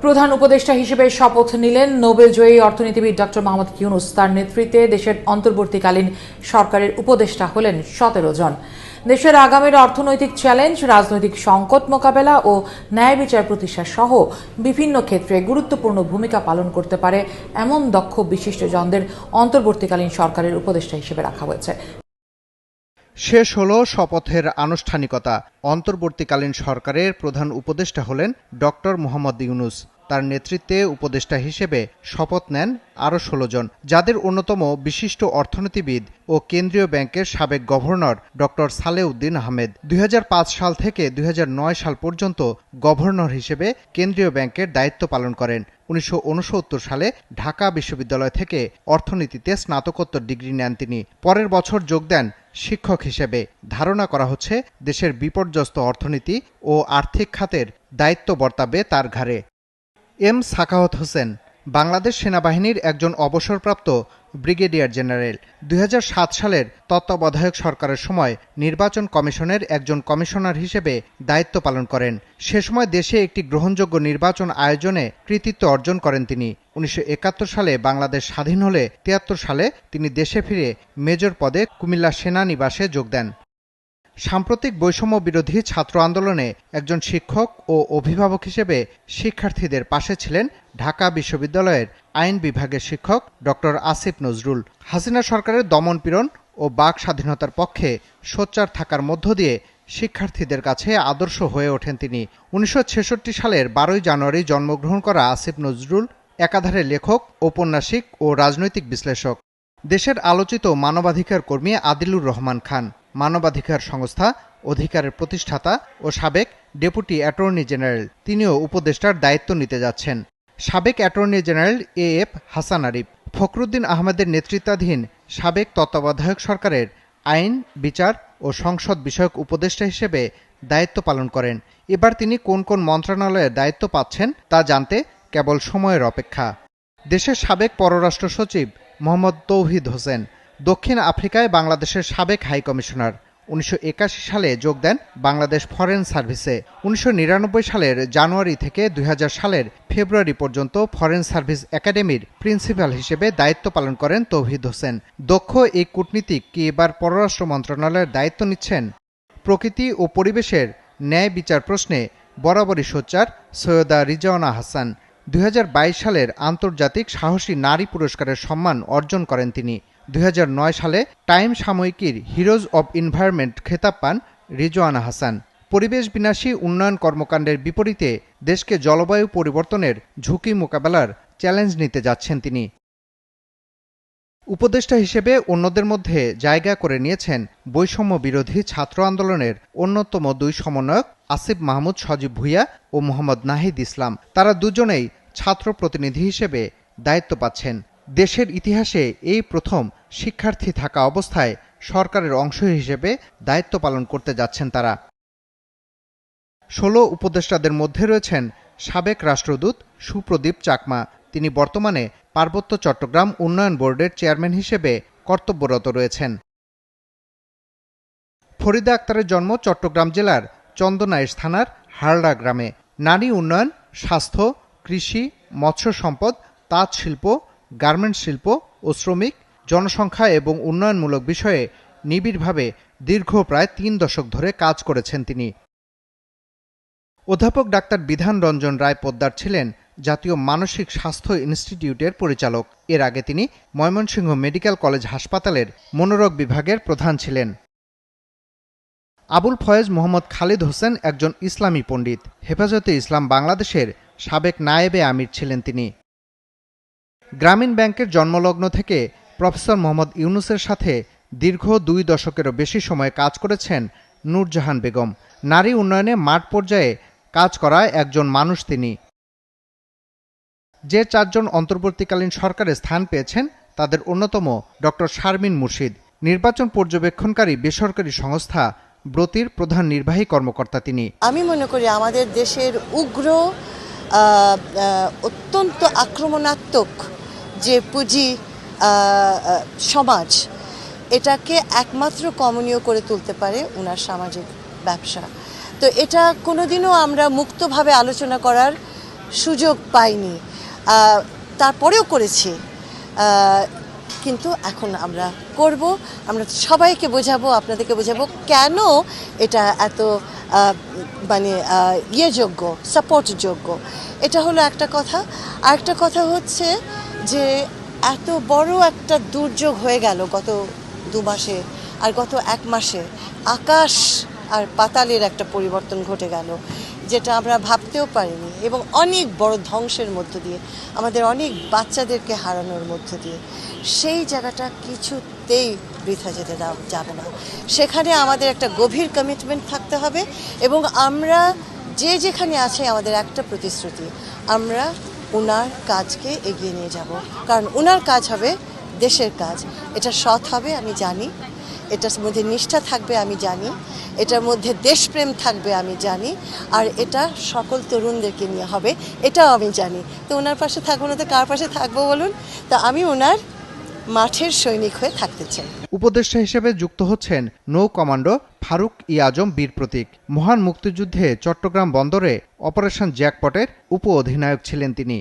প্রধান উপদেষ্টা হিসেবে শপথ নিলেন নোবেলজয়ী অর্থনীতিবিদ ডক্টর মোহাম্মদ ইউনূস। তার নেতৃত্বে দেশের অন্তর্বর্তীকালীন সরকারের উপদেষ্টা হলেন 17 জন। দেশের আগামীর অর্থনৈতিক চ্যালেঞ্জ, রাজনৈতিক সংকট মোকাবেলা ও ন্যায় বিচার প্রতিষ্ঠা সহ বিভিন্ন ক্ষেত্রে গুরুত্বপূর্ণ ভূমিকা পালন করতে পারে এমন দক্ষ বিশিষ্টজনদের অন্তর্বর্তীকালীন সরকারের উপদেষ্টা হিসেবে রাখা হয়েছে। শেষ হলো শপথের আনুষ্ঠানিকতা। অন্তর্বর্তীকালীন সরকারের প্রধান উপদেষ্টা হলেন ডক্টর মোহাম্মদ ইউনূস। তার নেতৃত্বে উপদেষ্টা হিসেবে শপথ নেন আরও 16 জন, যাদের অন্যতম বিশিষ্ট অর্থনীতিবিদ ও কেন্দ্রীয় ব্যাংকের সাবেক গভর্নর ডক্টর সালেউদ্দিন আহমেদ। 2005 সাল থেকে 2009 সাল পর্যন্ত গভর্নর হিসেবে কেন্দ্রীয় ব্যাংকের দায়িত্ব পালন করেন। 1969 সালে ঢাকা বিশ্ববিদ্যালয় থেকে অর্থনীতিতে স্নাতকোত্তর ডিগ্রি নেন তিনি। পরের বছর যোগ দেন শিক্ষক হিসেবে। ধারণা করা হচ্ছে দেশের বিপর্যস্ত অর্থনীতি ও আর্থিক খাতের দায়িত্ব বর্তাবে তার ঘাড়ে। এম সাখাওয়াত হোসেন বাংলাদেশ সেনাবাহিনীর একজন অবসরপ্রাপ্ত ব্রিগেডিয়ার জেনারেল। 2007 সালের তত্ত্বাবধায়ক সরকারের সময় নির্বাচন কমিশনের একজন কমিশনার হিসেবে দায়িত্ব পালন করেন। সে সময় দেশে একটি গ্রহণযোগ্য নির্বাচন আয়োজনে কৃতিত্ব অর্জন করেন তিনি। 1971 সালে বাংলাদেশ স্বাধীন হলে 73 সালে তিনি দেশে ফিরে মেজর পদে কুমিল্লা সেনানিবাসে যোগ দেন। সাম্প্রতিক বৈষম্য বিরোধী ছাত্র আন্দোলনে একজন শিক্ষক ও অভিভাবক হিসেবে শিক্ষার্থীদের পাশে ছিলেন ঢাকা বিশ্ববিদ্যালয়ের আইন বিভাগের শিক্ষক ডক্টর আসিফ নজরুল। হাসিনা সরকারের দমনপীড়ন ও বাক স্বাধীনতার পক্ষে সোচ্চার থাকার মধ্য দিয়ে শিক্ষার্থীদের কাছে আদর্শ হয়ে ওঠেন তিনি। 1966 সালের 12 জানুয়ারি জন্মগ্রহণ করা আসিফ নজরুল একাধারে লেখক, ঔপন্যাসিক ও রাজনৈতিক বিশ্লেষক। দেশের আলোচিত মানবাধিকার কর্মী আদিলুর রহমান খান, মানবাধিকার সংস্থা অধিকারের প্রতিষ্ঠাতা ও সাবেক ডেপুটি অ্যাটর্নি জেনারেল, তিনিও উপদেষ্টার দায়িত্ব নিতে যাচ্ছেন। সাবেক attorney general AF Hasan Arif Fakhruddin আহমেদের নেতৃত্বাধীন সাবেক তত্ত্বাবধায়ক সরকারের আইন, বিচার ও সংসদ বিষয়ক উপদেষ্টা হিসেবে দায়িত্ব পালন করেন। এবার তিনি কোন কোন মন্ত্রণালয়ের দায়িত্ব পাচ্ছেন তা জানতে কেবল সময়ের অপেক্ষা। দেশের সাবেক পররাষ্ট্র সচিব মোহাম্মদ তৌহিদ হোসেন দক্ষিণ আফ্রিকায় বাংলাদেশের সাবেক হাই কমিশনার। 1981 সালে যোগ দেন বাংলাদেশ ফরেন সার্ভিসে। 1999 সালের জানুয়ারি থেকে 2000 সালের ফেব্রুয়ারি পর্যন্ত ফরেন সার্ভিস একাডেমির প্রিন্সিপাল হিসেবে দায়িত্ব পালন করেন তৌহিদ হোসেন। দক্ষ এই কূটনীতিক কি এবার পররাষ্ট্র মন্ত্রণালয়ের দায়িত্ব নিচ্ছেন? প্রকৃতি ও পরিবেশের ন্যায় বিচার প্রশ্নে বরাবরই সোচ্চার সৈয়দা রিজওয়ানা হাসান। 2022 সালের আন্তর্জাতিক সাহসী নারী পুরস্কারের সম্মান অর্জন করেন তিনি। 2009 সালে টাইম সাময়িকীর হিরোজ অব এনভায়রনমেন্ট খেতাব পান রিজওয়ানা হাসান। পরিবেশ বিনাশী উন্নয়ন কর্মকাণ্ডের বিপরীতে দেশকে জলবায়ু পরিবর্তনের ঝুঁকি মোকাবেলার চ্যালেঞ্জ নিতে যাচ্ছেন তিনি। উপদেষ্টা হিসেবে অন্যদের মধ্যে জায়গা করে নিয়েছেন বৈষম্য বিরোধী ছাত্র আন্দোলনের অন্যতম 2 সমন্বয়ক আসিফ মাহমুদ সজীব ভুঁইয়া ও মোহাম্মদ নাহিদ ইসলাম। তারা দুজনেই ছাত্র প্রতিনিধি হিসেবে দায়িত্ব পাচ্ছেন। দেশের ইতিহাসে এই প্রথম শিক্ষার্থী থাকা অবস্থায় সরকারের অংশ হিসেবে দায়িত্ব পালন করতে যাচ্ছেন তারা। 16 উপদেষ্টাদের মধ্যে রয়েছেন সাবেক রাষ্ট্রদূত সুপ্রদীপ চাকমা। তিনি বর্তমানে পার্বত্য চট্টগ্রাম উন্নয়ন বোর্ডের চেয়ারম্যান হিসেবে কর্তব্যরত রয়েছেন। ফরিদা আক্তারের জন্ম চট্টগ্রাম জেলার চন্দনাইশ থানার হারড়া গ্রামে। নারী উন্নয়ন, স্বাস্থ্য, কৃষি, মৎস্য সম্পদ, তাঁত শিল্প, গার্মেন্টস শিল্প ও শ্রমিক, জনসংখ্যা এবং উন্নয়নমূলক বিষয়ে নিবিড়ভাবে দীর্ঘ প্রায় 3 দশক ধরে কাজ করেছেন তিনি। অধ্যাপক ডাক্তার বিধান রঞ্জন রায় পোদ্দার ছিলেন জাতীয় মানসিক স্বাস্থ্য ইনস্টিটিউটের পরিচালক। এর আগে তিনি ময়মনসিংহ মেডিকেল কলেজ হাসপাতালের মনোরোগ বিভাগের প্রধান ছিলেন। আবুল ফয়েজ মোহাম্মদ খালিদ হোসেন একজন ইসলামী পণ্ডিত। হেফাজতে ইসলাম বাংলাদেশের সাবেক নায়েবে আমির ছিলেন তিনি। গ্রামীণ ব্যাংকের জন্মলগ্ন থেকে প্রফেসর মোহাম্মদ ইউনূসের সাথে দীর্ঘ 2 দশকেরও বেশি সময় কাজ করেছেন নূরজাহান বেগম। নারী উন্নয়নে মাঠ পর্যায়ে কাজ করা একজন মানুষ তিনি। যে 4 জন অন্তর্বর্তীকালীন সরকারে স্থান পেয়েছেন তাদের অন্যতম ডক্টর শারমিন মুর্শিদ। নির্বাচন পর্যবেক্ষণকারী বেসরকারি সংস্থা ব্রতির প্রধান নির্বাহী কর্মকর্তা তিনি। আমি মনে করি আমাদের দেশের উগ্র অত্যন্ত আক্রমণাত্মক যে পুঁজি সমাজ, এটাকে একমাত্র কমনীয় করে তুলতে পারে ওনার সামাজিক ব্যবসা। তো এটা কোনোদিনও আমরা মুক্তভাবে আলোচনা করার সুযোগ পাইনি, তারপরেও করেছি, কিন্তু এখন আমরা করব। আমরা সবাইকে বোঝাবো, আপনাদেরকে বোঝাবো কেন এটা এত মানে যোগ্য, সাপোর্টযোগ্য। এটা হলো একটা কথা। আরেকটা কথা হচ্ছে যে এত বড় একটা দুর্যোগ হয়ে গেল গত 2 মাসে, আর গত 1 মাসে আকাশ আর পাতালের একটা পরিবর্তন ঘটে গেল, যেটা আমরা ভাবতেও পারিনি, এবং অনেক বড় ধ্বংসের মধ্য দিয়ে, আমাদের অনেক বাচ্চাদেরকে হারানোর মধ্য দিয়ে। সেই জায়গাটা কিছুতেই বৃথা যেতে যাবে না। সেখানে আমাদের একটা গভীর কমিটমেন্ট থাকতে হবে, এবং আমরা যে যেখানে আছে আমাদের একটা প্রতিশ্রুতি, আমরা ওনার কাজকে এগিয়ে নিয়ে যাব। কারণ ওনার কাজ হবে দেশের কাজ। এটা সৎ হবে আমি জানি, এটার মধ্যে নিষ্ঠা থাকবে আমি জানি, এটার মধ্যে দেশপ্রেম থাকবে আমি জানি, আর এটা সকল তরুণদেরকে নিয়ে হবে এটাও আমি জানি। তো ওনার পাশে থাকবো না তো কার পাশে থাকবো বলুন? তা আমি ওনার মাঠের সৈনিক হয়ে থাকতে চাই। উপদেষ্টা হিসেবে যুক্ত হচ্ছেন নৌ কমান্ডো ফারুক ই আজম বীর প্রতীক। মহান মুক্তিযুদ্ধে চট্টগ্রাম বন্দরে অপারেশন জ্যাকপটের উপ অধিনায়ক ছিলেন তিনি।